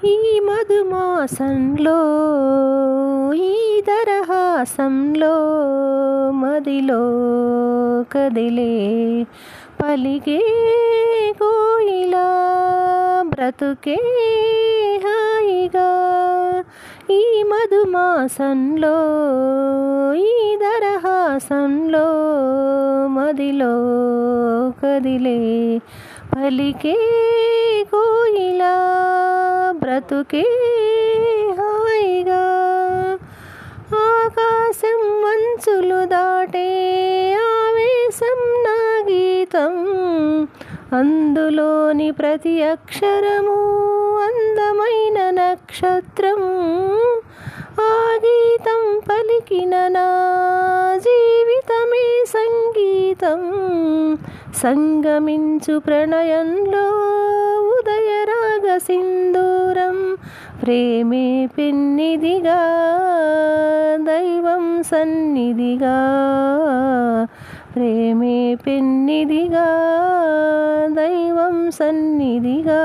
ఈ మధుమాసంలో ఈ దరహాసంలో మదిలో కదిలే పలికే కోయిలా బ్రతుకే హాయిగా ఈ మధుమాసంలో ఈ దరహాసంలో మదిలో కదిలే పలికే కోయిలా బ్రతుకే హాయిగా ఆకాశం మంచులు దాటే ఆవేశం నా గీతం అందులోని ప్రతి అక్షరము అందమైన నక్షత్రం ఆ గీతం పలికిన నా జీవితమే సంగీతం సంగమించు ప్రణయంలో ఉదయరాగ సింధూరం ప్రేమే పెన్నిదిగా దైవం సన్నిధిగా ప్రేమే పెన్నిదిగా దైవం సన్నిధిగా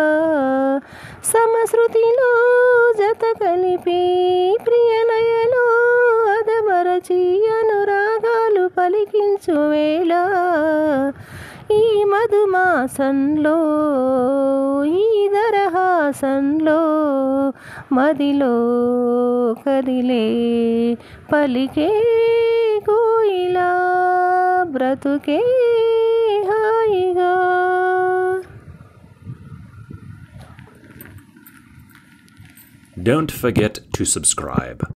సమశృతిలో జత కలిపి ప్రియలయలో అదమరచి అనురాగాలు పలికించు వేళ ఈ మధుమాసంలో ఈ దరహాసంలో మదిలో కదిలే పలికే కోయిలా బ్రతుకే హాయిగా. Don't forget to subscribe.